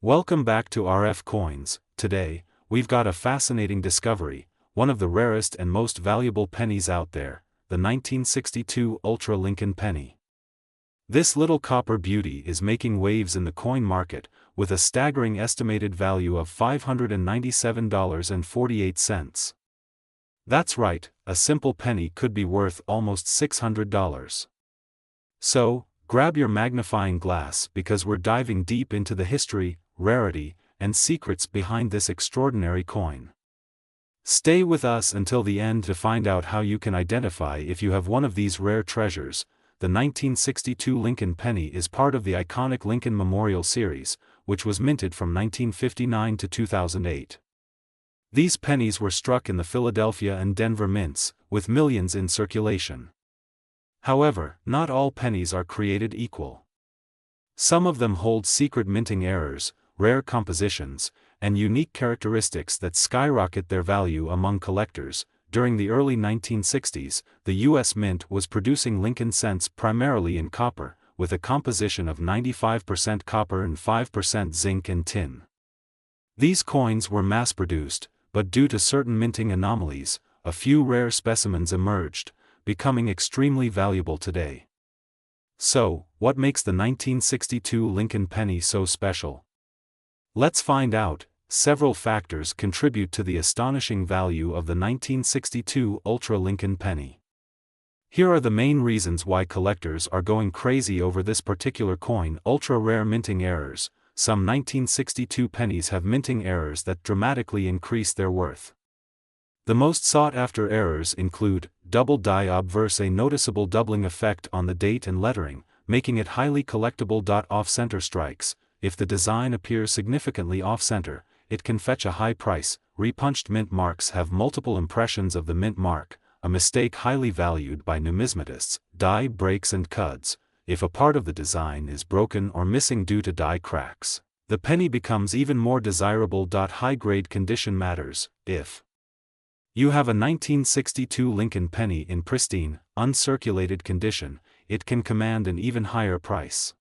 Welcome back to RFCoins. Today, we've got a fascinating discovery, one of the rarest and most valuable pennies out there, the 1962 Ultra Lincoln penny. This little copper beauty is making waves in the coin market, with a staggering estimated value of $597.48. That's right, a simple penny could be worth almost $600. So, grab your magnifying glass because we're diving deep into the history, rarity, and secrets behind this extraordinary coin. Stay with us until the end to find out how you can identify if you have one of these rare treasures. The 1962 Lincoln penny is part of the iconic Lincoln Memorial series, which was minted from 1959 to 2008. These pennies were struck in the Philadelphia and Denver mints, with millions in circulation. However, not all pennies are created equal. Some of them hold secret minting errors, rare compositions, and unique characteristics that skyrocket their value among collectors. During the early 1960s, the U.S. Mint was producing Lincoln cents primarily in copper, with a composition of 95% copper and 5% zinc and tin. These coins were mass-produced, but due to certain minting anomalies, a few rare specimens emerged, becoming extremely valuable today. So, what makes the 1962 Lincoln penny so special? Let's find out. Several factors contribute to the astonishing value of the 1962 Ultra Lincoln penny. Here are the main reasons why collectors are going crazy over this particular coin. Ultra-rare minting errors. Some 1962 pennies have minting errors that dramatically increase their worth. The most sought-after errors include double die obverse, a noticeable doubling effect on the date and lettering, making it highly collectible. Off-center strikes. If the design appears significantly off-center, it can fetch a high price. Repunched mint marks have multiple impressions of the mint mark, a mistake highly valued by numismatists. Die breaks and cuts. If a part of the design is broken or missing due to die cracks, the penny becomes even more desirable. High-grade condition matters. If you have a 1962 Lincoln penny in pristine, uncirculated condition, it can command an even higher price.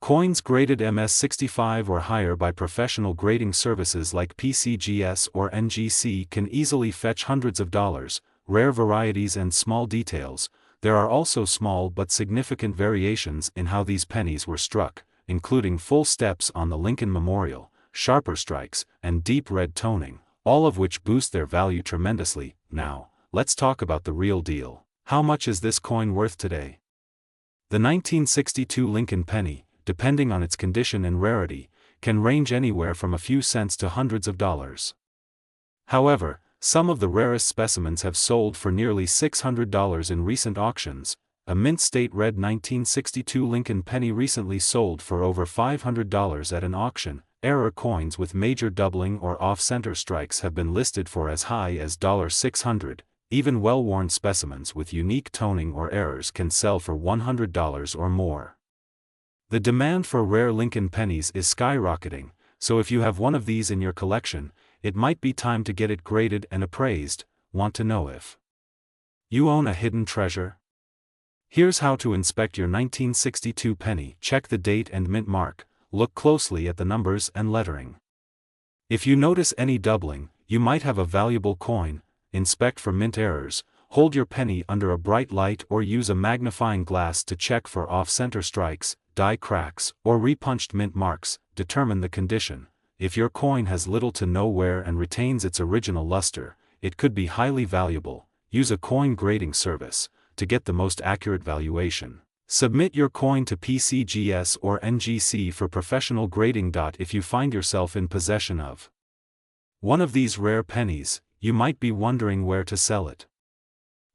Coins graded MS65 or higher by professional grading services like PCGS or NGC can easily fetch hundreds of dollars. Rare varieties and small details. There are also small but significant variations in how these pennies were struck, including full steps on the Lincoln Memorial, sharper strikes, and deep red toning, all of which boost their value tremendously. Now, let's talk about the real deal. How much is this coin worth today? The 1962 Lincoln penny, depending on its condition and rarity, can range anywhere from a few cents to hundreds of dollars. However, some of the rarest specimens have sold for nearly $600 in recent auctions. A mint state red 1962 Lincoln penny recently sold for over $500 at an auction. Error coins with major doubling or off-center strikes have been listed for as high as $600. Even well-worn specimens with unique toning or errors can sell for $100 or more. The demand for rare Lincoln pennies is skyrocketing, so if you have one of these in your collection, it might be time to get it graded and appraised. Want to know if you own a hidden treasure? Here's how to inspect your 1962 penny. Check the date and mint mark. Look closely at the numbers and lettering. If you notice any doubling, you might have a valuable coin. Inspect for mint errors. Hold your penny under a bright light or use a magnifying glass to check for off-center strikes, die cracks, or repunched mint marks. Determine the condition. If your coin has little to no wear and retains its original luster, it could be highly valuable. Use a coin grading service to get the most accurate valuation. Submit your coin to PCGS or NGC for professional grading. If you find yourself in possession of one of these rare pennies, you might be wondering where to sell it.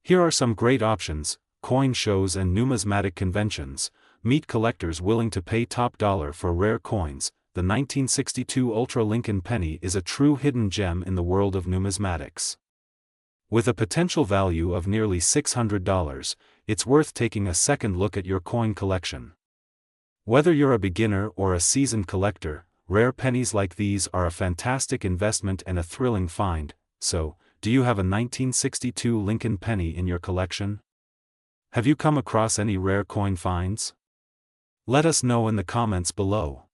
Here are some great options: coin shows and numismatic conventions. Meet collectors willing to pay top dollar for rare coins. The 1962 Ultra Lincoln penny is a true hidden gem in the world of numismatics. With a potential value of nearly $600, it's worth taking a second look at your coin collection. Whether you're a beginner or a seasoned collector, rare pennies like these are a fantastic investment and a thrilling find. So, do you have a 1962 Lincoln penny in your collection? Have you come across any rare coin finds? Let us know in the comments below.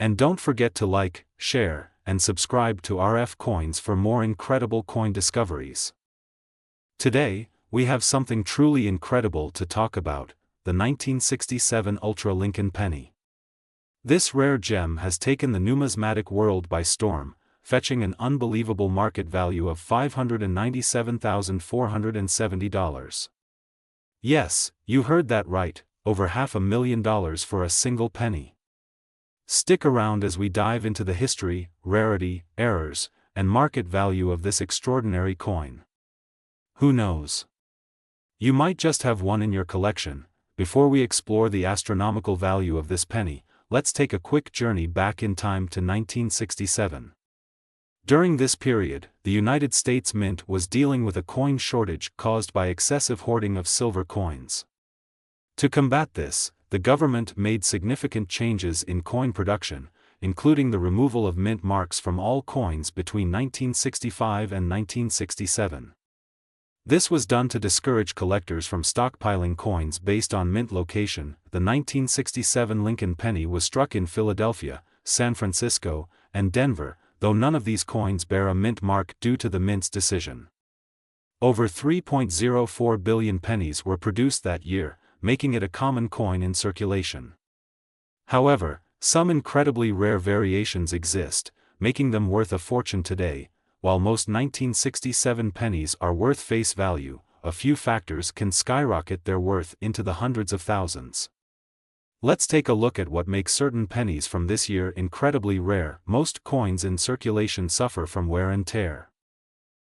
And don't forget to like, share, and subscribe to RFCoins for more incredible coin discoveries. Today, we have something truly incredible to talk about, the 1967 Ultra Lincoln Penny. This rare gem has taken the numismatic world by storm, fetching an unbelievable market value of $597,470. Yes, you heard that right, over $500,000 for a single penny. Stick around as we dive into the history, rarity, errors, and market value of this extraordinary coin. Who knows? You might just have one in your collection. Before we explore the astronomical value of this penny, let's take a quick journey back in time to 1967. During this period, the United States Mint was dealing with a coin shortage caused by excessive hoarding of silver coins. To combat this, the government made significant changes in coin production, including the removal of mint marks from all coins between 1965 and 1967. This was done to discourage collectors from stockpiling coins based on mint location. The 1967 Lincoln penny was struck in Philadelphia, San Francisco, and Denver, though none of these coins bear a mint mark due to the mint's decision. Over 3.04 billion pennies were produced that year, making it a common coin in circulation. However, some incredibly rare variations exist, making them worth a fortune today. While most 1967 pennies are worth face value, a few factors can skyrocket their worth into the hundreds of thousands. Let's take a look at what makes certain pennies from this year incredibly rare. Most coins in circulation suffer from wear and tear.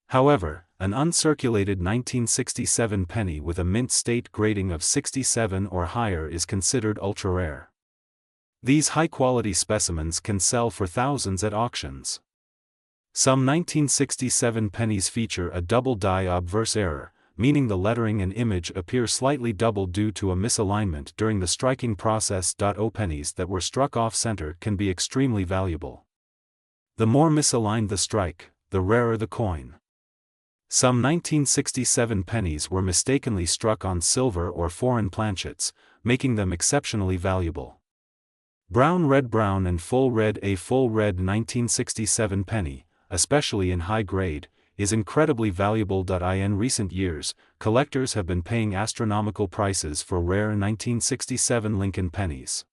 However, an uncirculated 1967 penny with a mint state grading of 67 or higher is considered ultra-rare. These high-quality specimens can sell for thousands at auctions. Some 1967 pennies feature a double die obverse error, meaning the lettering and image appear slightly double due to a misalignment during the striking process. Pennies that were struck off-center can be extremely valuable. The more misaligned the strike, the rarer the coin. Some 1967 pennies were mistakenly struck on silver or foreign planchets, making them exceptionally valuable. Brown and full red. A full red 1967 penny, especially in high grade, is incredibly valuable. In recent years, collectors have been paying astronomical prices for rare 1967 Lincoln pennies.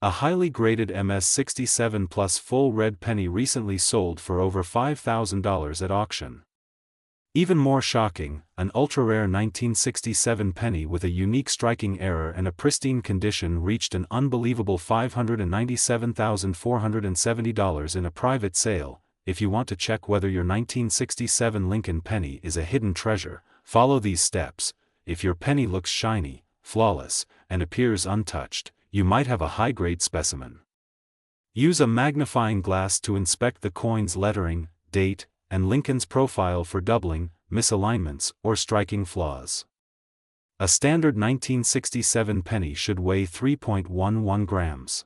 A highly graded MS-67 Plus full red penny recently sold for over $5,000 at auction. Even more shocking, an ultra-rare 1967 penny with a unique striking error and a pristine condition reached an unbelievable $597,470 in a private sale. If you want to check whether your 1967 Lincoln penny is a hidden treasure, follow these steps. If your penny looks shiny, flawless, and appears untouched, you might have a high-grade specimen. Use a magnifying glass to inspect the coin's lettering, date, and Lincoln's profile for doubling, misalignments, or striking flaws. A standard 1967 penny should weigh 3.11 grams.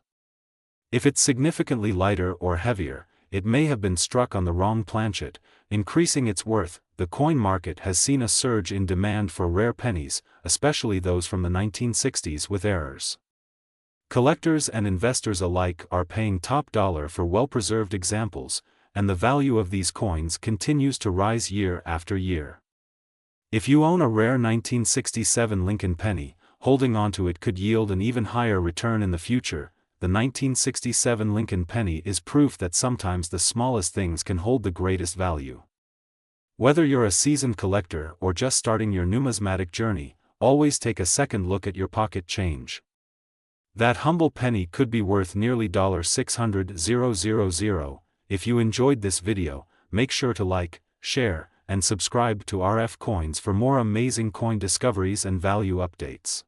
If it's significantly lighter or heavier, it may have been struck on the wrong planchet, increasing its worth. The coin market has seen a surge in demand for rare pennies, especially those from the 1960s with errors. Collectors and investors alike are paying top dollar for well-preserved examples, and the value of these coins continues to rise year after year. If you own a rare 1967 Lincoln penny, holding onto it could yield an even higher return in the future. The 1967 Lincoln penny is proof that sometimes the smallest things can hold the greatest value. Whether you're a seasoned collector or just starting your numismatic journey, always take a second look at your pocket change. That humble penny could be worth nearly $600,000. If you enjoyed this video, make sure to like, share, and subscribe to RFCoins for more amazing coin discoveries and value updates.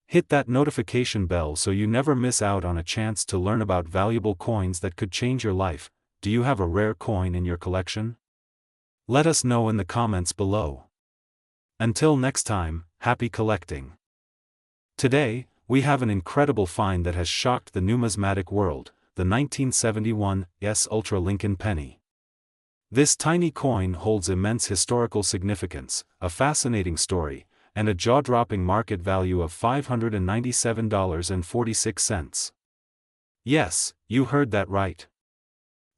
Hit that notification bell so you never miss out on a chance to learn about valuable coins that could change your life. Do you have a rare coin in your collection? Let us know in the comments below. Until next time, happy collecting. Today, we have an incredible find that has shocked the numismatic world, the 1971 Ultra Lincoln penny. This tiny coin holds immense historical significance, a fascinating story, and a jaw-dropping market value of $597.46. Yes, you heard that right.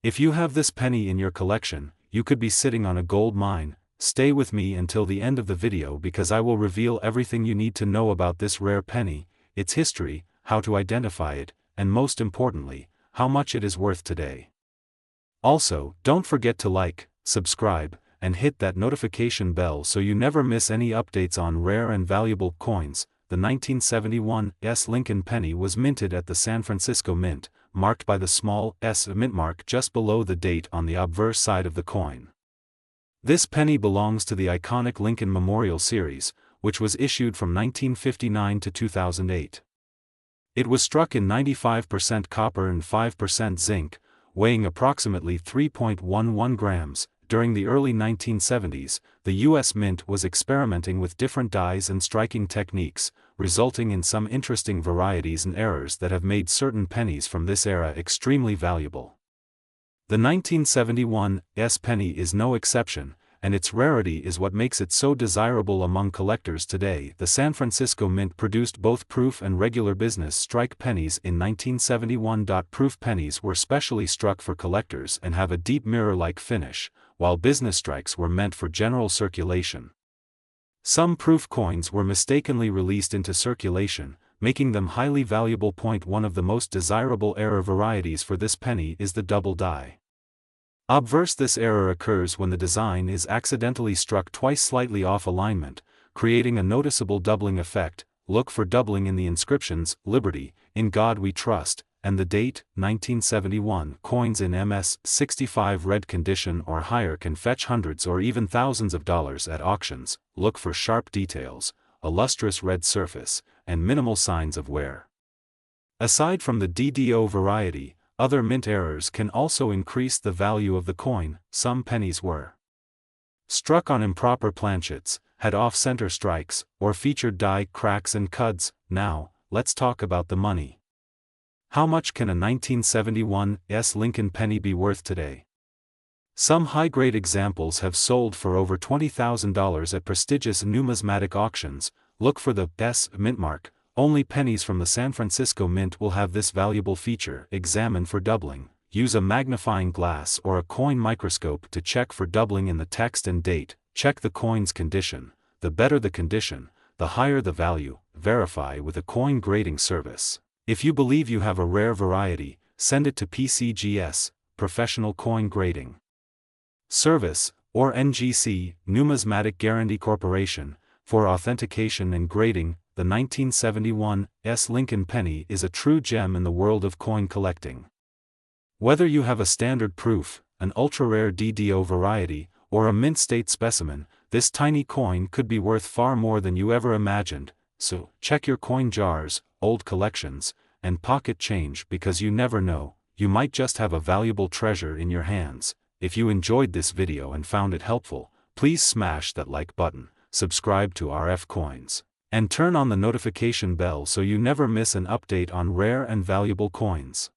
If you have this penny in your collection, you could be sitting on a gold mine. Stay with me until the end of the video because I will reveal everything you need to know about this rare penny, its history, how to identify it, and most importantly, how much it is worth today. Also, don't forget to like, subscribe, and hit that notification bell so you never miss any updates on rare and valuable coins. The 1971 S Lincoln penny was minted at the San Francisco Mint, marked by the small S mint mark just below the date on the obverse side of the coin. This penny belongs to the iconic Lincoln Memorial Series, which was issued from 1959 to 2008. It was struck in 95% copper and 5% zinc, weighing approximately 3.11 grams. During the early 1970s, the U.S. Mint was experimenting with different dies and striking techniques, resulting in some interesting varieties and errors that have made certain pennies from this era extremely valuable. The 1971 S penny is no exception, and its rarity is what makes it so desirable among collectors today. The San Francisco Mint produced both proof and regular business strike pennies in 1971. Proof pennies were specially struck for collectors and have a deep mirror-like finish, while business strikes were meant for general circulation. Some proof coins were mistakenly released into circulation, making them highly valuable. One of the most desirable error varieties for this penny is the double die. Obverse, this error occurs when the design is accidentally struck twice slightly off alignment, creating a noticeable doubling effect. Look for doubling in the inscriptions, "Liberty, in God We Trust," and the date, 1971. Coins in MS-65 red condition or higher can fetch hundreds or even thousands of dollars at auctions. Look for sharp details, a lustrous red surface, and minimal signs of wear. Aside from the DDO variety, other mint errors can also increase the value of the coin. Some pennies were struck on improper planchets, had off-center strikes, or featured die cracks and cuds. Now, let's talk about the money. How much can a 1971 S Lincoln penny be worth today? Some high-grade examples have sold for over $20,000 at prestigious numismatic auctions. Look for the S mint mark. Only pennies from the San Francisco Mint will have this valuable feature. Examine for doubling. Use a magnifying glass or a coin microscope to check for doubling in the text and date. Check the coin's condition. The better the condition, the higher the value. Verify with a coin grading service. If you believe you have a rare variety, send it to PCGS, Professional Coin Grading Service, or NGC, Numismatic Guarantee Corporation, for authentication and grading. The 1971 S Lincoln penny is a true gem in the world of coin collecting. Whether you have a standard proof, an ultra-rare DDO variety, or a mint state specimen, this tiny coin could be worth far more than you ever imagined. So, check your coin jars, old collections, and pocket change because you never know, you might just have a valuable treasure in your hands. If you enjoyed this video and found it helpful, please smash that like button, subscribe to RFCoins, and turn on the notification bell so you never miss an update on rare and valuable coins.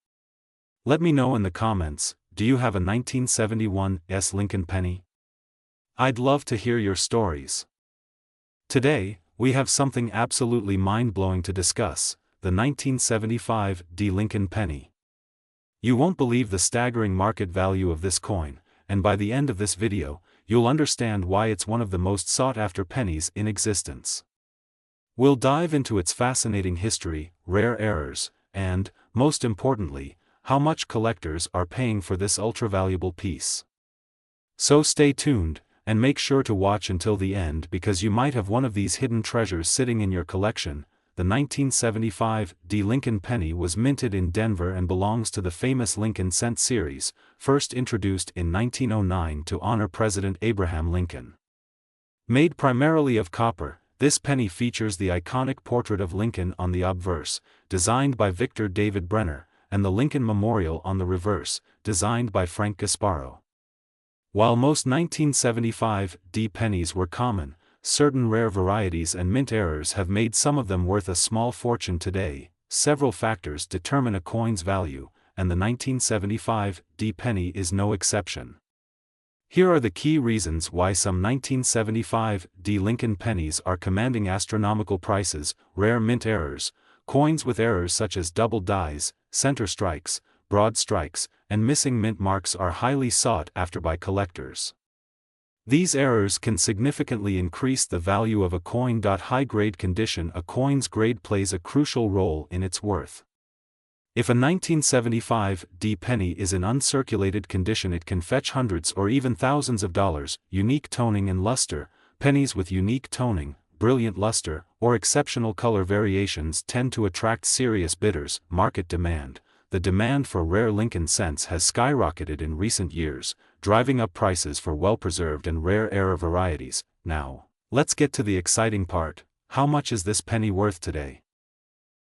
Let me know in the comments, do you have a 1971 S Lincoln penny? I'd love to hear your stories. Today, we have something absolutely mind-blowing to discuss, the 1975 D Lincoln penny. You won't believe the staggering market value of this coin, and by the end of this video, you'll understand why it's one of the most sought-after pennies in existence. We'll dive into its fascinating history, rare errors, and, most importantly, how much collectors are paying for this ultra-valuable piece. So stay tuned, and make sure to watch until the end because you might have one of these hidden treasures sitting in your collection. The 1975 D Lincoln penny was minted in Denver and belongs to the famous Lincoln cent series, first introduced in 1909 to honor President Abraham Lincoln. Made primarily of copper, this penny features the iconic portrait of Lincoln on the obverse, designed by Victor David Brenner, and the Lincoln Memorial on the reverse, designed by Frank Gasparo. While most 1975 D pennies were common, certain rare varieties and mint errors have made some of them worth a small fortune today. Several factors determine a coin's value, and the 1975 D penny is no exception. Here are the key reasons why some 1975 D Lincoln pennies are commanding astronomical prices. Rare mint errors. coins with errors such as double dies, center strikes, broad strikes, and missing mint marks are highly sought after by collectors. These errors can significantly increase the value of a coin. High-grade condition. A coin's grade plays a crucial role in its worth. If a 1975 D penny is in uncirculated condition, it can fetch hundreds or even thousands of dollars. Unique toning and luster. Pennies with unique toning, brilliant luster, or exceptional color variations tend to attract serious bidders. Market demand. The demand for rare Lincoln cents has skyrocketed in recent years, driving up prices for well-preserved and rare era varieties. Now, let's get to the exciting part. How much is this penny worth today?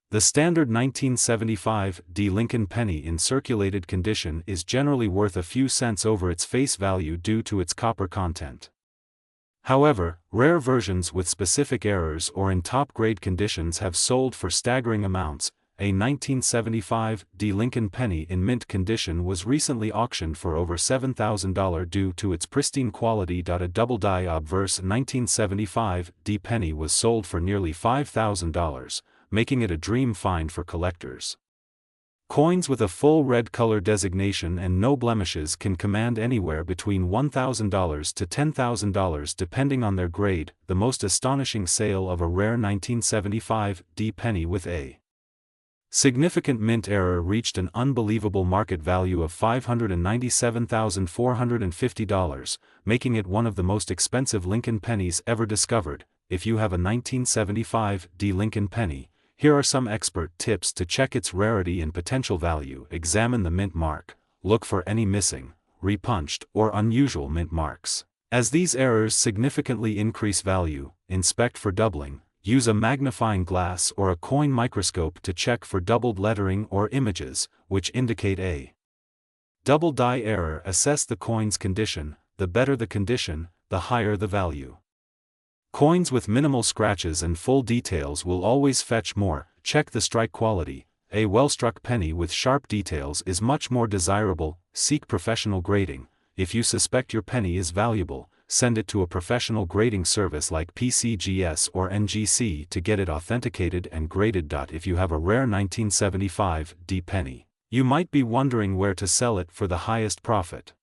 The standard 1975 D Lincoln penny in circulated condition is generally worth a few cents over its face value due to its copper content. However, rare versions with specific errors or in top-grade conditions have sold for staggering amounts. A 1975 D Lincoln penny in mint condition was recently auctioned for over $7,000 due to its pristine quality. A double die obverse 1975 D penny was sold for nearly $5,000, making it a dream find for collectors. Coins with a full red color designation and no blemishes can command anywhere between $1,000 to $10,000 depending on their grade. The most astonishing sale of a rare 1975 D penny with a significant mint error reached an unbelievable market value of $597,450, making it one of the most expensive Lincoln pennies ever discovered. If you have a 1975 D Lincoln penny, here are some expert tips to check its rarity and potential value. Examine the mint mark. Look for any missing, repunched, or unusual mint marks. As these errors significantly increase value, inspect for doubling. Use a magnifying glass or a coin microscope to check for doubled lettering or images, which indicate a double die error. Assess the coin's condition. The better the condition, the higher the value. Coins with minimal scratches and full details will always fetch more. Check the strike quality. A well-struck penny with sharp details is much more desirable. Seek professional grading. If you suspect your penny is valuable, send it to a professional grading service like PCGS or NGC to get it authenticated and graded. If you have a rare 1975 D penny, you might be wondering where to sell it for the highest profit.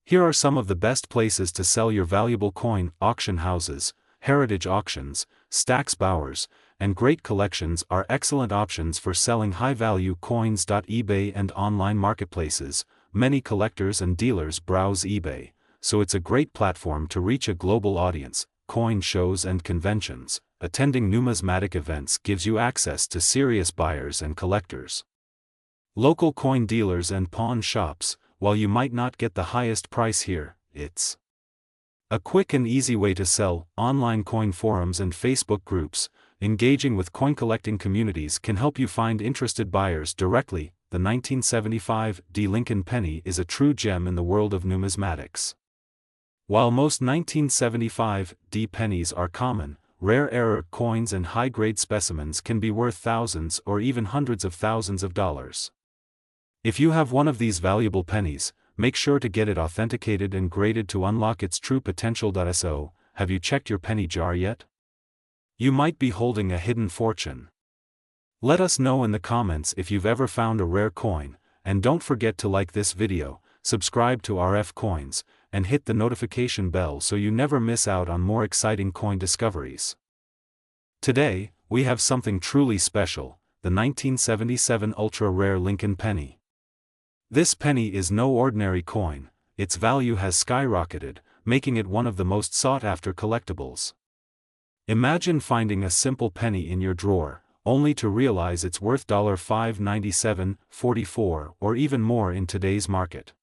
Here are some of the best places to sell your valuable coin. Auction houses, heritage auctions, stacks bowers, and great collections are excellent options for selling high-value coins. eBay and online marketplaces. Many collectors and dealers browse eBay, so it's a great platform to reach a global audience. Coin shows and conventions. Attending numismatic events gives you access to serious buyers and collectors. Local coin dealers and pawn shops. While you might not get the highest price here, it's a quick and easy way to sell. Online coin forums and Facebook groups. Engaging with coin collecting communities can help you find interested buyers directly. The 1975 D Lincoln penny is a true gem in the world of numismatics. While most 1975 D pennies are common, rare error coins and high-grade specimens can be worth thousands or even hundreds of thousands of dollars. If you have one of these valuable pennies, make sure to get it authenticated and graded to unlock its true potential. So, have you checked your penny jar yet? You might be holding a hidden fortune. Let us know in the comments if you've ever found a rare coin, and don't forget to like this video, subscribe to RFCoins, and hit the notification bell so you never miss out on more exciting coin discoveries. Today, we have something truly special, the 1977 ultra-rare Lincoln penny. This penny is no ordinary coin. Its value has skyrocketed, making it one of the most sought-after collectibles. Imagine finding a simple penny in your drawer, only to realize it's worth $597.44 or even more in today's market.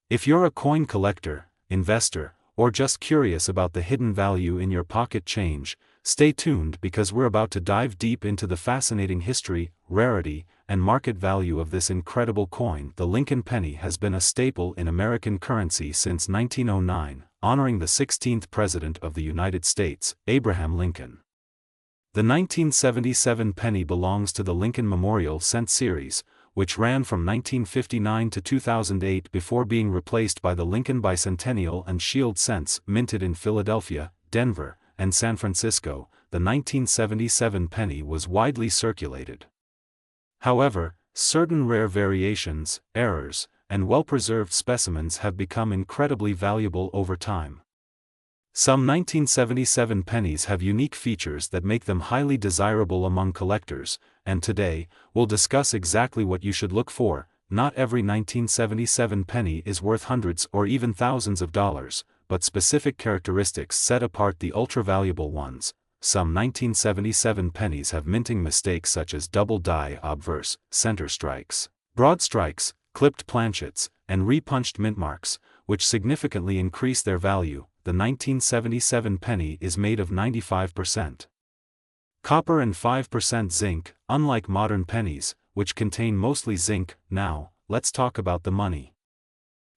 If you're a coin collector, investor, or just curious about the hidden value in your pocket change, stay tuned because we're about to dive deep into the fascinating history, rarity, and market value of this incredible coin. The Lincoln penny has been a staple in American currency since 1909, honoring the 16th President of the United States, Abraham Lincoln. The 1977 penny belongs to the Lincoln Memorial Cent series, which ran from 1959 to 2008 before being replaced by the Lincoln Bicentennial and Shield cents minted in Philadelphia, Denver, and San Francisco. the 1977 penny was widely circulated. However, certain rare variations, errors, and well-preserved specimens have become incredibly valuable over time. Some 1977 pennies have unique features that make them highly desirable among collectors, and today, we'll discuss exactly what you should look for. Not every 1977 penny is worth hundreds or even thousands of dollars, but specific characteristics set apart the ultra-valuable ones. Some 1977 pennies have minting mistakes such as double die obverse, center strikes, broad strikes, clipped planchets, and repunched mint marks, which significantly increase their value. The 1977 penny is made of 95% copper and 5% zinc, unlike modern pennies, which contain mostly zinc. Now, let's talk about the money.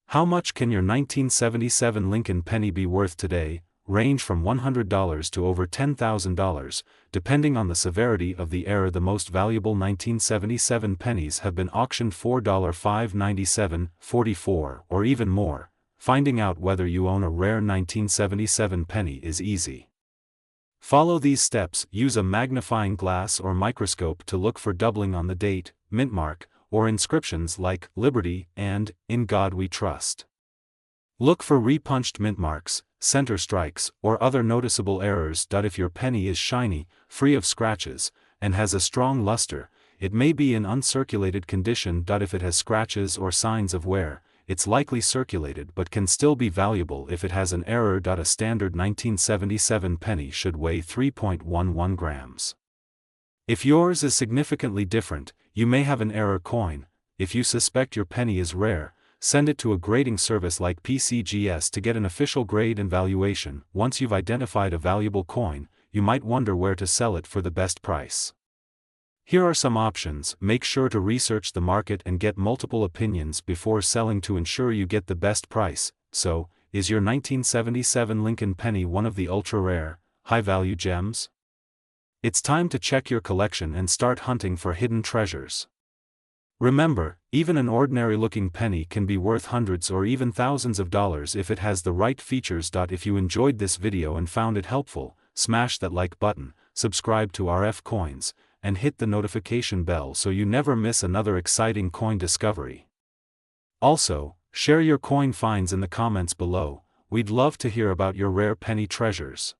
How much can your 1977 Lincoln penny be worth today? Range from $100 to over $10,000, depending on the severity of the error. The most valuable 1977 pennies have been auctioned for $5.97, $44, or even more. Finding out whether you own a rare 1977 penny is easy. Follow these steps. Use a magnifying glass or microscope to look for doubling on the date, mint mark, or inscriptions like "Liberty" and "In God We Trust." Look for repunched mint marks, center strikes, or other noticeable errors. If your penny is shiny, free of scratches, and has a strong luster, it may be in uncirculated condition. If it has scratches or signs of wear, it's likely circulated but can still be valuable if it has an error. A standard 1977 penny should weigh 3.11 grams. If yours is significantly different, you may have an error coin. If you suspect your penny is rare, send it to a grading service like PCGS to get an official grade and valuation. Once you've identified a valuable coin, you might wonder where to sell it for the best price. Here are some options. Make sure to research the market and get multiple opinions before selling to ensure you get the best price. So, is your 1977 Lincoln penny one of the ultra-rare, high-value gems? It's time to check your collection and start hunting for hidden treasures. Remember, even an ordinary-looking penny can be worth hundreds or even thousands of dollars if it has the right features. If you enjoyed this video and found it helpful, smash that like button, subscribe to RFCoins, and hit the notification bell so you never miss another exciting coin discovery. Also, share your coin finds in the comments below. We'd love to hear about your rare penny treasures.